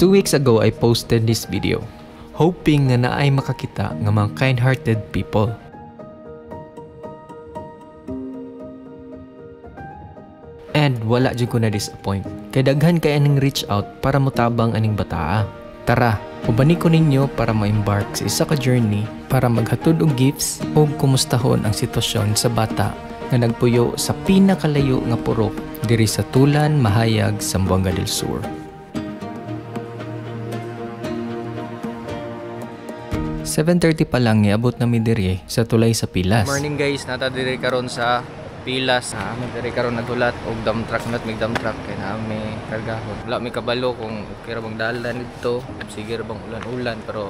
2 weeks ago I posted this video, hoping nga naay makakita nga mga kind-hearted people. And wala dyan ko na-disappoint. Kaya daghan kaya ning reach out para mutabang aning bataa. Tara, ubani ko ninyo para ma-embark sa isa ka journey para maghatod og gifts o kumustahon ang sitwasyon sa bata nga nagpuyo sa pinakalayo nga purok diri sa Tulan, Mahayag, Zamboanga del Sur. 7:30 pa lang niabot na mi diri sa tulay sa Pilas. Morning guys, nata diri karon sa Pilas. Diri karon nagulat og dump truck not mig dump truck kay naami kargahon. Wala mi kabalo kung okay ra bang dalan dito. Sige ra bang ulan-ulan pero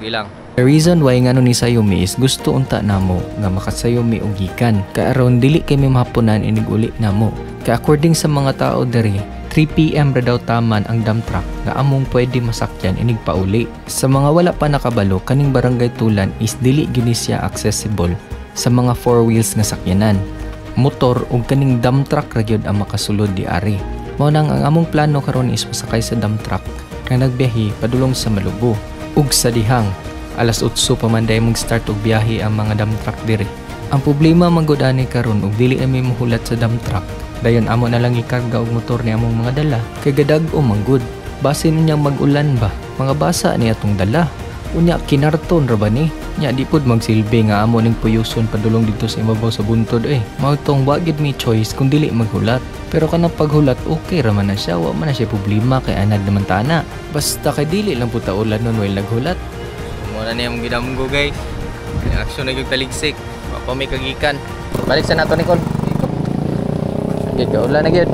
sige lang. The reason why nga ni Sayumi is gusto unta namo nga makasayumi og gikan. Kay aron dili kay mi mahapunan inig uli namo. Kay according sa mga tao diri 3 PM ra daw taman ang dump truck nga among pwede masakyan inig pauli. Sa mga wala pa nakabalo, kaning barangay Tulan is dili gini siya accessible sa mga 4 wheels nga sakyanan. Motor ug kaning dump truck ra gyud ang makasulod di ari. Mao nang ang among plano karon is masakay sa dump truck nga nagbiyahe padulong sa Malubo. Ug sa dihang alas 8 pa man day mag-start og biyahe ang mga dump truck diri. Ang problema manggod ani karon ug dili ami mohulat sa dump truck. Dayon amo na lang ikarga og motor ni among mga dala kay gadag-o manggod. Basin niya mag-ulan ba? Mga basa ni atong dala. Unya kinarton ra ba ni? Nya di pud magsilbi nga amo ning puyuson padulong dito sa ibabaw sa buntod Mao tong wa gid mi choice kung dili maghulat. Pero kanang paghulat okay ra man na siya, wa man na siya problema kay anad naman tana. Basta kay dili lang pud ta ulan nun while naghulat. Mo na niyang gidamgo guys. Action na gyud taligsik. Wa pa may kagikan. Balik sa nato ni Kon. Gid ulan na gid.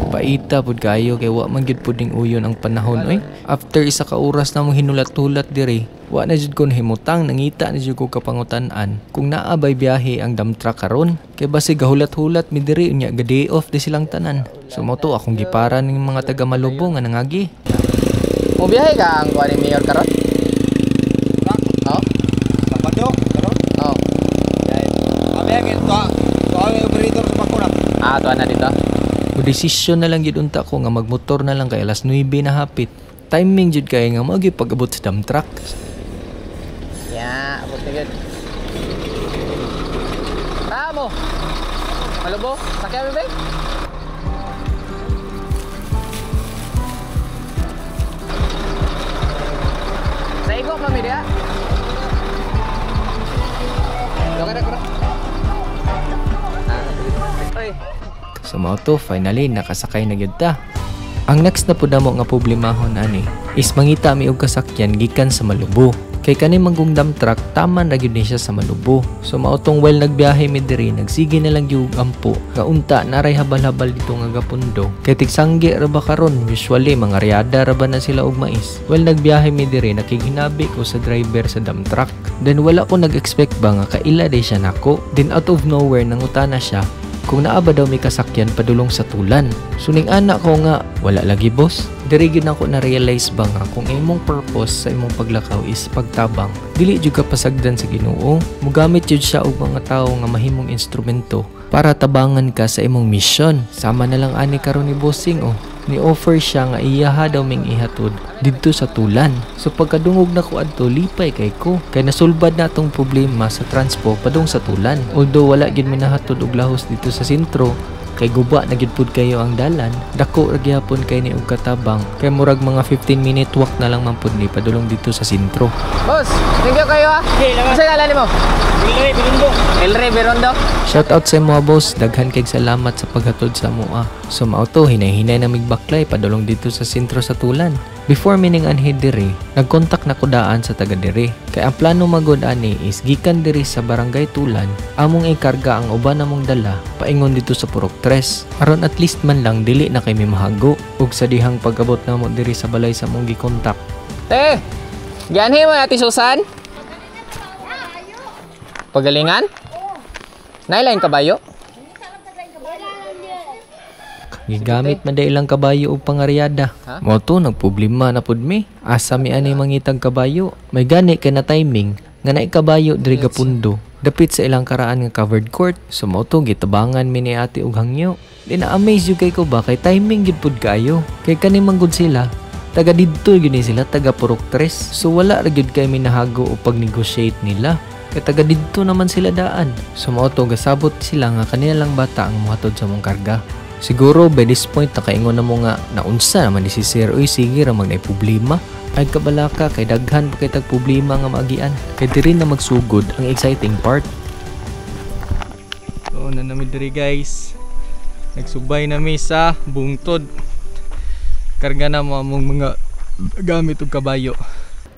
Paita pud kayo kay wa man gyud puding uyon ang panahon After isa ka oras na mo hinulat-hulat diri, wa na jud ko himutang nangita na jud ko kapangutan-an kung naa bay biyahe ang dump truck karon. Kay basi gahulat-hulat mi diri unya ga day off di silang tanan. So mo to akong gipara ning mga taga Malubo nga nangagi. Mo biyahe ka ang kuan ni Mayor karon? Oh. Sabado karon? Oh. Biyahe to. Operator sa Bacorat. To na dito. Desisyon na lang gid unta ko nga magmotor na lang kay alas 9 na hapit. Timing jud kay nga magi pag-abot sa dump truck. Ya, abot na gid. Tamo. Malubo, sakya mi bay. Saigo pa mi dia. Lokara ko. Oy. Sa mga to, finally, nakasakay na gyud ta. Ang next na pud namo nga problemahon ani is mangita mi og kasakyan gikan sa Malubo. Kay kani manggong dump truck taman ra gyud ni siya sa Malubo. So mao tong while nagbiyahe mi diri, nagsige na lang gyud ampo. Nga unta naray habal-habal dito nga gapundo. Kay tigsangge ra ba karon, usually mga riada ra ba na sila og mais. While nagbiyahe mi diri, nakiginabi ko sa driver sa dump truck. Then wala ko nag-expect ba nga kaila day siya nako. Then out of nowhere nangutana siya kung naa ba daw may kasakyan padulong sa Tulan. Suning anak ko nga, wala lagi boss. Diri gid nako na realize ba nga kung imong purpose sa imong paglakaw is pagtabang, dili jud ka pasagdan sa Ginoo. Mugamit jud siya og mga tawo nga mahimong instrumento para tabangan ka sa imong mission. Sama na lang ani karon ni bossing ni-offer siya nga iyaha daw ming ihatod didto sa Tulan. So pagkadungog na ko adto, lipay kay ko. Kay nasulbad na tong problema sa transpo padung sa Tulan. Although wala gid minahatod og lahos dito sa sentro, kay guba na gid pud kayo ang dalan, dako ra gyapon kay ni og katabang. Kay murag mga 15-minute walk na lang man pud ni padulong dito sa sentro. Boss, thank you kayo Sa ngalan nimo? Elre Birondo. Elre Birondo. Shout out sa mga boss, daghan kay salamat sa paghatod sa moa. So mao to, hinay-hinay na migbaklay padulong dito sa sentro sa Tulan. Before mining anhi diri, nagkontak na ko daan sa taga diri. Kay ang plano magod ani is gikan diri sa barangay Tulan, among ikarga ang uban namong dala paingon dito sa Purok 3. Aron at least man lang dili na kay mi mahago ug sa dihang pag-abot namo diri sa balay sa among gikontak. Gianhi mo ati Susan? Pagalingan? Nailain kabayo? Gigamit man day ilang kabayo og pangaryada. Mo to nagproblema na pud mi. Asa mi ani mangitag kabayo. May gani kay na timing nga naay kabayo diri gapundo. Dapit sa ilang karaan nga covered court, sumoto gitabangan mi ni ate og hangyo. Di na-amaze yung kay ko ba, kay timing gid pud kayo. Kay kani manggod sila, taga didto gini sila, taga Purok 3. So wala ra gyud kay minahago o pag-negotiate nila. Kay taga didto naman sila daan. Sumoto gasabot sila nga kanila lang bata ang mohatod sa mong karga. Siguro by this point nakaingon na mo nga naunsa naman ni si Sir, uy sige ra magnay problema. Ay kabalaka kay daghan pa kay tag problema nga maagian. Kay diri na magsugod ang exciting part. So na nami diri guys. Nagsubay nami sa bungtod. Karga na mo among mga gamit ug kabayo.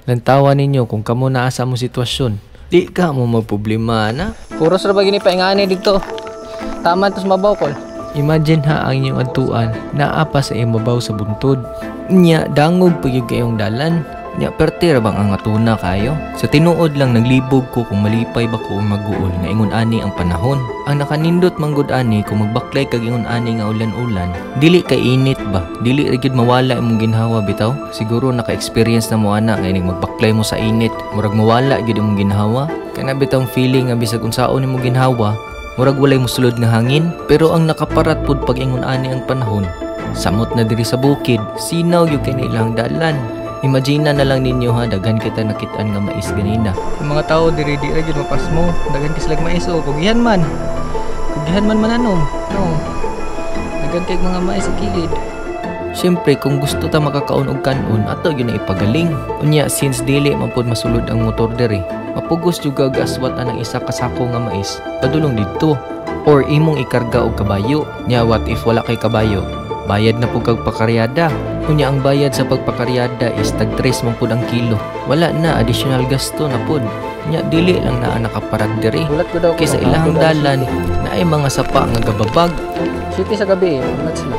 Lantawan ninyo kung kamo naa sa among sitwasyon. Di ka mo magproblema na. Puros ra ba gini paingani dito. Tama tos mabaw kol. Imagine ha ang inyong adtuan naa pa sa imabaw sa buntod. Nya dangog pagyud kayong dalan. Nya pertira bang ang atuna kayo? Sa tinuod lang naglibog ko kung malipay ba ko maguol nga ingon ani ang panahon. Ang nakanindot manggod ani kung magbaklay kag ingon ani nga ulan-ulan. Dili kay init ba? Dili ra gyud mawala imong ginhawa bitaw. Siguro naka-experience na mo ana kay ning magbaklay mo sa init, murag mawala gyud imong ginhawa. Kana bitong feeling nga bisag unsaon imong ginhawa, murag walay mosulod nga hangin. Pero ang nakaparat pud pag ingon ani ang panahon. Samot na diri sa bukid, sinaw gyud kay ilang dalan. Imagine na lang ninyo ha, daghan kita nakitaan nga mais ganina. Ang mga tao diri di ra gyud mapasmo, daghan kislag mais o kugihan man. Kugihan man mananom. No. Daghan kay mga mais sa kilid. Siyempre kung gusto ta makakaon og kanon, ato gyud na ipagaling. Unya since dili man pud masulod ang motor diri, mapugos jud kag aswat ang isa ka sako nga mais. Padulong didto or imong ikarga og kabayo. Nya what if wala kay kabayo? Bayad na po kag pakaryada. Kunya ang bayad sa pagpakaryada is tag 3 man pud ang kilo. Wala na additional gasto na pud. Nya dili lang naa nakaparad diri. Kaysa ilahang dalan na ay mga sapa nga gababag. City sa gabi, ulat sila.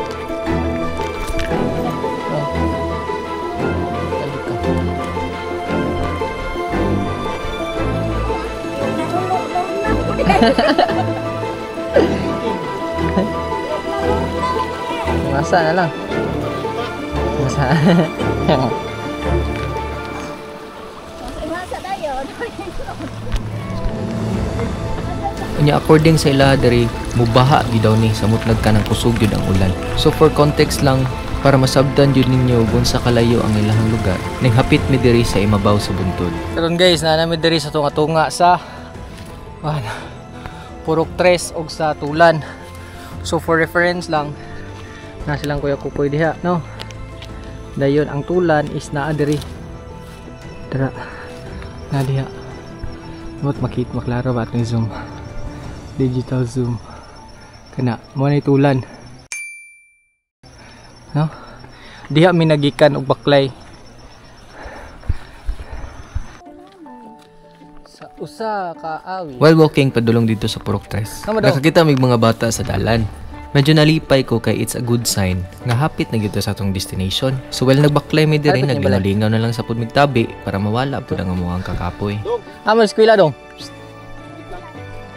Masa na lang. Masa. Unya according sa ila diri mubaha gid daw ni samot nagkanang kusog gyud ang ulan. So for context lang para masabdan jud ninyo kung sa kalayo ang ilahang lugar. Ning hapit mi diri sa imabaw sa buntod. Karon guys, naa mi diri sa tunga-tunga sa Purok 3 og sa Tulan. So for reference lang, na silang kuya kukoy diha, no? Dayon ang Tulan is naa diri. Dara. Na diha. Mot makita maklaro ba atong zoom. Digital zoom. Kana mo na Tulan. No? Diha mi nagikan og baklay. Sa usa ka awi. While walking padulong dito sa Purok 3, nakakita mig mga bata sa dalan. Medyo nalipay ko kay it's a good sign nga hapit na gito sa atong destination. So while nagbaklay mi diri, naglingaw na lang sa pud migtabi para mawala pud ang amuang kakapoy. Amo eskwela dong.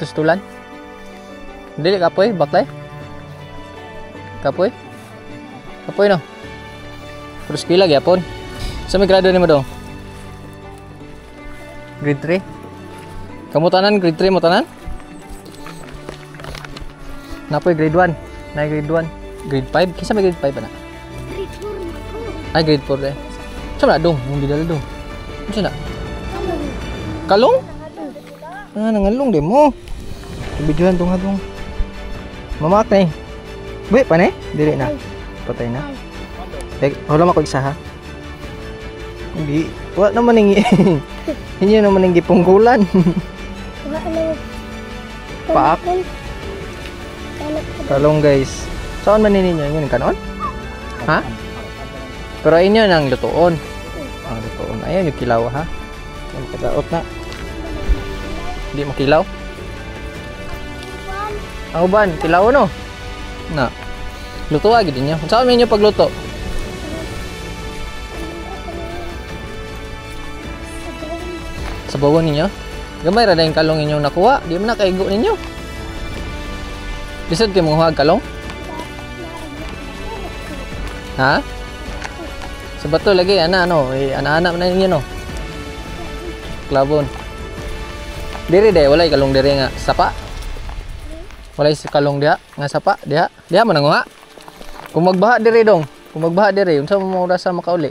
Tus Tulan. Dili kapoy baklay. Kapoy? Kapoy no. Pero eskwela gyapon. Sa may grado nimo dong? Grade 3. Kamu tanan grade 3 mo tanan? Napoy grade 1. Na grade 1. Grade 5. Kisa may grade 5 na? Grade 4 na ko. Ay grade 4 eh. Saan na dong? Yung gidala dong. Saan na? Kalong? Ah, nangalong din mo. Ibidyohan dong ha dong. Mamak na eh. Buhi pa na eh? Dili na. Patay na. Wala ako isa ha? Hindi. Wala naman yung hindi naman yung gipunggulan. Wala na. Paak. Kalong guys. Saan man ninyo yun? Kanon? Ha? Pero inyo nang lutoon. Ang lutoon. Ayun yung kilaw ha? Yung kadaot na. Hindi mo kilaw? Ang uban, kilaw no? Na. Luto agad din nyo. Saan man ninyo pagluto? Sa bawon ninyo? Gamay ra yung kalong inyong nakuha. Di mo na kaigo ninyo. Lisod kayo mong huwag kalong? Ha? Sa bato lagi, ana ano? Ana-ana na ninyo no? Klabon. Diri day, walay kalong diri nga sapa. Walay si kalong diha nga sapa, diha. Diha man nanguha. Kung magbaha diri dong, kung magbaha diri, unsa mo oras sa makauli?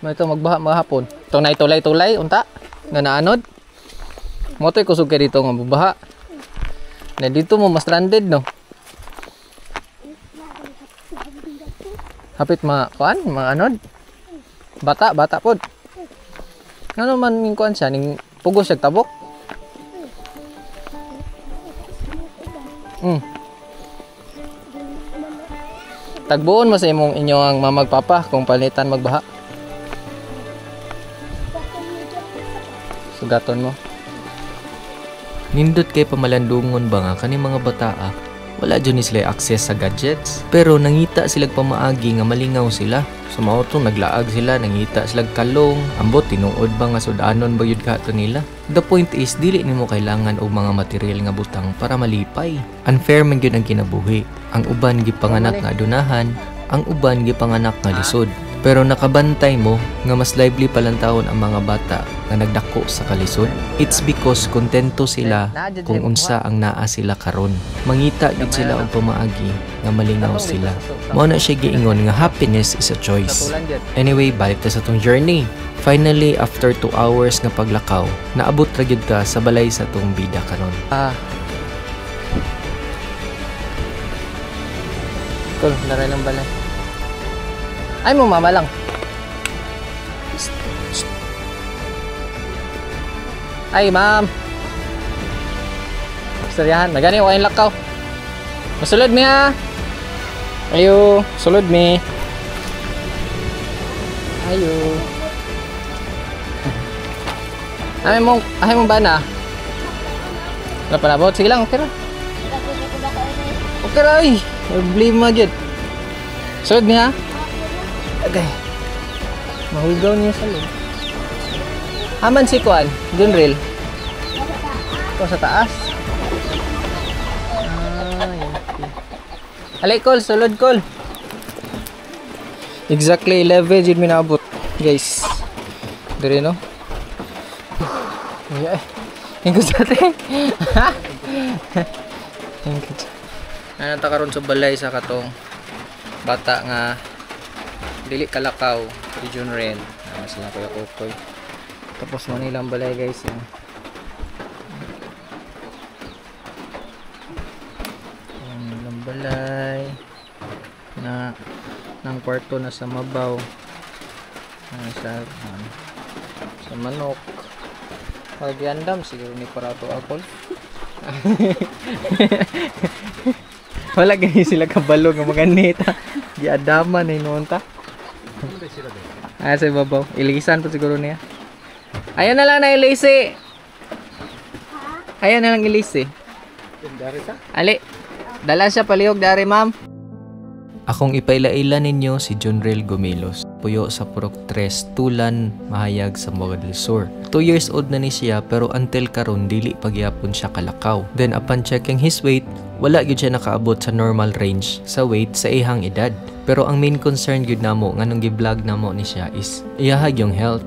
May ito magbaha mahapon. Ito na itulay-tulay unta nga naanod. Mo toy kusog kay dito nga babaha. Na dito mo mas stranded no. Hapit kuan, mga anod. Bata pod. Ano man ning kuan siya ning pugos siya tabok. Tagbuon mo sa inyong mamagpapa kung palitan magbaha. Sugaton mo. Nindot kay pamalandungon ba nga kani mga bataa? Wala dyan ni sila access sa gadgets. Pero nangita sila pamaagi nga malingaw sila. Sa mga to naglaag sila, nangita sila kalong. Ambot, tinuod ba nga sudanon ba yun kato nila? The point is, dili nimo kailangan og mga material nga butang para malipay. Unfair man yun ang kinabuhi. Ang uban gipanganak nga adunahan, ang uban gipanganak nga lisod. Pero nakabantay mo nga mas lively palang taon ang mga bata nga nagdako sa kalisod. It's because kontento sila kung unsa ang naa sila karon. Mangita gid sila og pamaagi nga malingaw sila. Mao na siya giingon nga happiness is a choice. Anyway, balik ta sa tong journey. Finally, after 2 hours nga paglakaw, naabot ra gyud ka sa balay sa tong bida karon. Cool, naray ng balay. Ay mo mama lang. Ay ma'am. Istoryahan, nagani ko kayong lakaw. Masulod mi ha. Ayo, sulod mi. Ayo. Ay mong bana. Wala pa na bot. Sige lang, okay ra. Okay ra ay. Problema gyud. Sulod mi ha. Okay. Mahugaw niya sa loob. Aman si Kuan, Junril. Ito sa taas. Alay, Col, sulod, Col. Exactly 11 yun minabot, guys. Dari, no? Hinggo sa atin. Ano ta karon sa balay sa katong bata nga dili kalakaw si Junren. Sila Kuya Kukoy. Tapos Manilang balay guys. Manilang balay na ng kwarto na sa mabaw. Sa manok. Pag-yandam siguro ni Parato Apol. Wala ganyan sila kabalo nga mga neta. Giadaman na inuon ta. Sa ibabaw. Ilisan po siguro niya. Ayan na lang na ilisi. Ayan na lang ilisi. Ali. Dala siya palihog dari ma'am. Akong ipaila-ila ninyo si Junril Gomelos. Puyo sa Purok 3, Tulan, Mahayag sa Moga del Sur. 2 years old na ni siya pero until karon dili pagyapon siya kalakaw. Then upon checking his weight, wala gyud siya nakaabot sa normal range sa weight sa ihang edad. Pero ang main concern gyud namo nganong gi-vlog namo ni siya is iyahag yung health.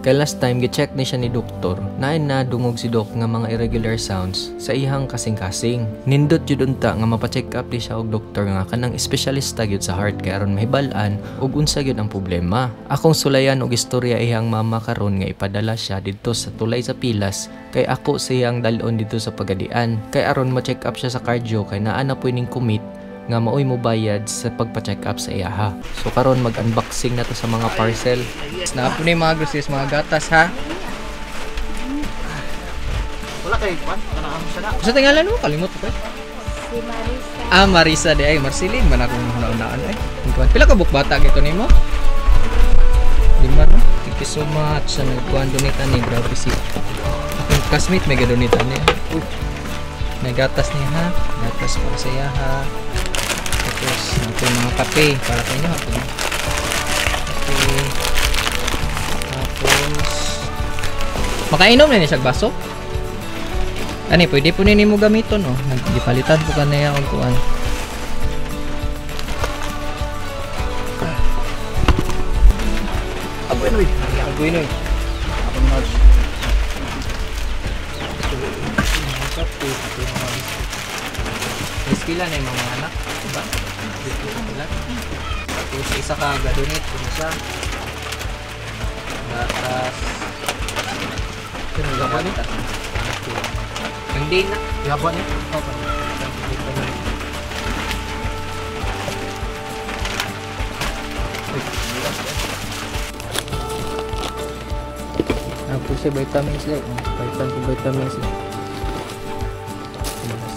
Kay last time gi-check ni siya ni doktor, na dungog si dok nga mga irregular sounds sa ihang kasing-kasing. Nindot jud unta nga mapa-check up ni siya og doktor nga kanang espesyalista gyud sa heart kay aron mahibal-an og unsa gyud ang problema. Akong sulayan og istorya ihang mama karon nga ipadala siya didto sa tulay sa Pilas kay ako siyang dalon dito sa Pagadian kay aron ma-check up siya sa cardio kay naa na puy ning commit nga maoy mo bayad sa pagpa-check up sa iyaha. So karon mag-unboxing na to sa mga parcel. Snap ni mga groceries, mga gatas ha. Wala kay Juan, kanang sana. Sa tingalan mo kalimot ko. Si Marisa. Marisa de ay Marceline man akong naunaan ay. Pila ka buk bata gito nimo? 5 no? Thank you so much sa nagkuan donate ni grabe si. Akong classmate may gadonate ni. May gatas niya ha. Gatas para sa iyaha. Tapos ito yung mga kape para sa inyo. Kape. Tapos makainom na niya siya baso. Ani, pwede po nini mo gamiton no. Nagipalitan po ka na yan kung kuan. Abuenoy. Aguinoy. Ako na. Shopee, ito yung mga biscuit. May pila na yung mga anak, diba? Biscuit na pila. Tapos isa ka gadunit, kung siya. Gatas. Gabon ni? Hindi na. Gabon ni? Ako siya vitamins like. Vitamins like.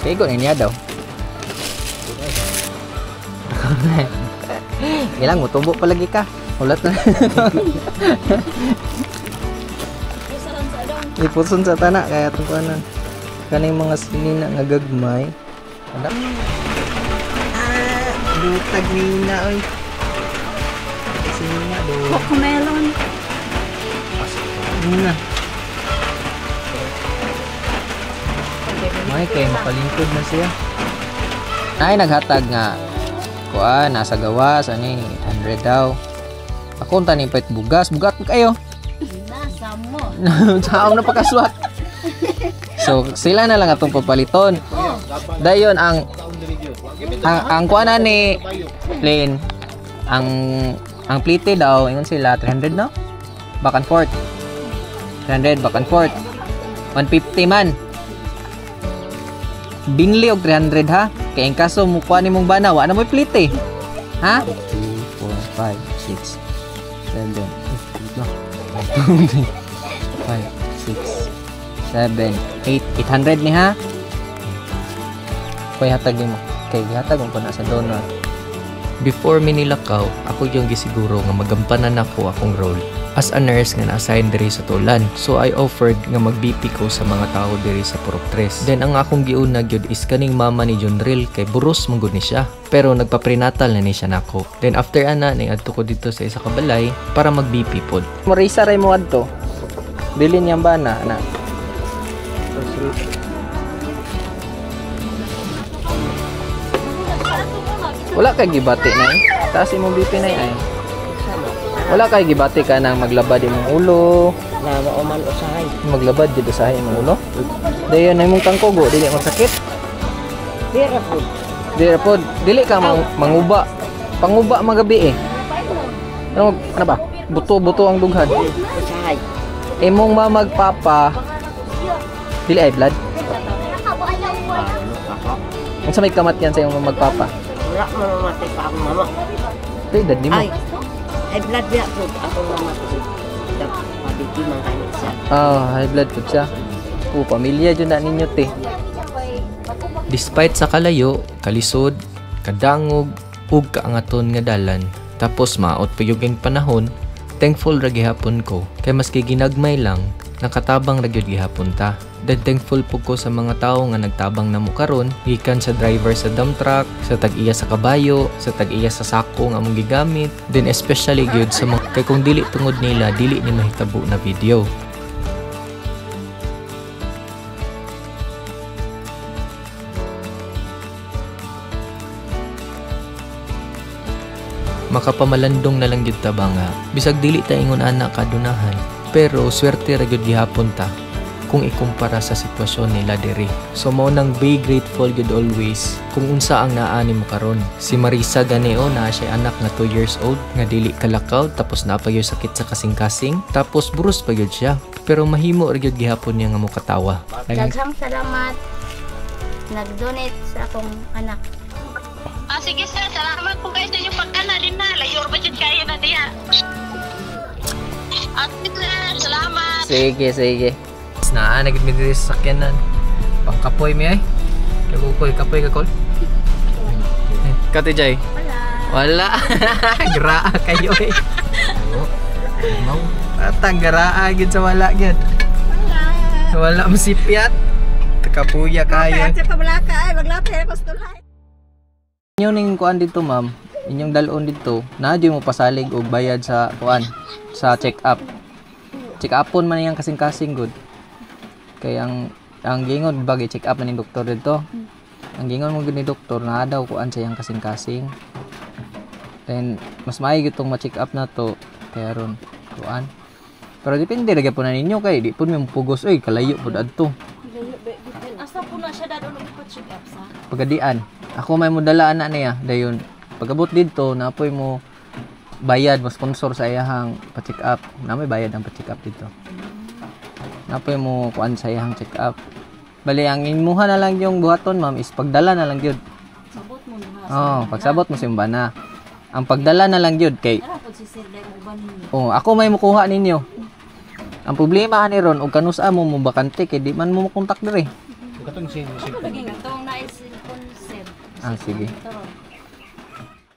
Sego na niya daw. Ilang mo, tubo palagi ka. Ulat na. Ipuson sa tanak kaya ito kanan. Kaning mga sinina nga gagmay. Anak. Butag nina oy. Sinina do. Cocomelon. Nina. May kay makalingkod na siya. Ay naghatag nga. Kuan nasa gawas ani 100 daw. Ako tani pait bugas, bugat mo kayo. Nasa mo. Saan na pakaswat. So sila na lang atong papaliton. Dayon ang kuana ni Plain ang plite daw ingon sila 300 no? Back and forth. 300 back and forth. 150 man. Binli og 300 ha. Kay ang kaso mo kuha nimong bana wa na mo plite. Ha? 2 4 5 6 7 5 6 7 8 800 ni ha. Koy hatag mo. Kay hatag mo pa na sa donut. Before mi nilakaw, ako yung gisiguro nga magampanan ako akong role as a nurse nga na-assign diri sa tulan. So I offered nga mag-BP ko sa mga tao diri sa Purok 3. Then ang akong giuna gyud is kaning mama ni Jonril kay buros man gud ni siya. Pero nagpa-prenatal na ni siya nako. Then after ana ni adto ko dito sa isa ka balay para mag-BP pod. Marisa ray mo adto. Bilin yang bana na. Wala kay gibati na eh. Taas imong BP na ay. Wala kay gibati ka nang maglabad imong ulo. Na mauman usahay. Maglabad dito sa imong ulo. Dayon na imong tangkogo dili magsakit. Dira po. Dili pod dili ka manguba. Panguba magabi eh. Ano ba? Buto-buto ang dughan. Usahay. Imong mamagpapa dili ay blood. Unsa may kamat yan sa imong mamagpapa? Wala mo mamatay pa akong mama. Ay, dad mo. Ay blood niya po. Ako mamatay. Mabitiman kayo siya. High blood po siya. Pamilya dyan na ninyo te. Despite sa kalayo, kalisod, kadangog, ug kaangaton nga dalan, tapos maot pa yung panahon, thankful ra gihapon ko. Kay maski ginagmay lang, nakatabang ra gyud gihapon ta. Then thankful po ko sa mga tao nga nagtabang namo karon, gikan sa driver sa dump truck, sa tag-iya sa kabayo, sa tag-iya sa sako nga among gigamit, then especially gyud sa mga kay kung dili tungod nila dili ni mahitabo na video. Makapamalandong na lang gyud ta ba nga bisag dili ta ingon ana kadunahan, pero swerte ra gyud gihapon ta kung ikumpara sa sitwasyon nila diri. So mao nang be grateful good always kung unsa ang naani mo karon. Si Marisa ganeo na siya anak nga 2 years old nga dili kalakaw tapos napagyo sakit sa kasing-kasing tapos buros pa gyud siya. Pero mahimo ra gyud gihapon niya nga mokatawa. Daghang salamat. Nag-donate sa akong anak. Sige sir, salamat po guys sa inyong pagkana din na. Layor ba dyan kaya na diya? Sir, salamat. Sige. Na nagid mi diri sa sakyanan. Pangkapoy mi ay. Kapoy ka kol. Kati Jay. Wala. Graa kayo eh. Mau. Atang graa gid sa wala gid. Wala masipyat. Kapuya kayo. Sa pabalaka ay maglapay ako sa tulay. Inyo ning kuan dito ma'am. Inyong dalon dito. Nadyo mo pasalig og bayad sa kuan sa check-up. Check-upon man yang kasing-kasing good. Kay ang gingon bagay check up na ni doktor dito. Ang gingon mo ni doktor na daw kuan sa yang kasing-kasing. Then mas maayos gitong ma-check up na to kaya ron kuan. Pero depende ra gyapon na ninyo kay di pud mi pugos oy kalayo pud adto. Asa po check up sa. Pagadian. Ako may modala ana niya dayon. Pagabot dito napoy mo bayad mo sponsor sa iyahang pa-check up. Na may bayad ang pa-check up dito. Napoy mo kuan sa iyahang check up. Bali ang imuha na lang yung buhaton ma'am is pagdala na lang gyud. Sabot mo na. Oh, pagsabot mo simbana. Ang pagdala na lang gyud kay Ara pud si sir dai mo uban ninyo. oh, ako may mukuha ninyo. Ang problema ani ron og kanusa mo bakante kay di man mo kontak dire. Katong si Lagi nga tong nais kon sir. Ah, sige. Ito.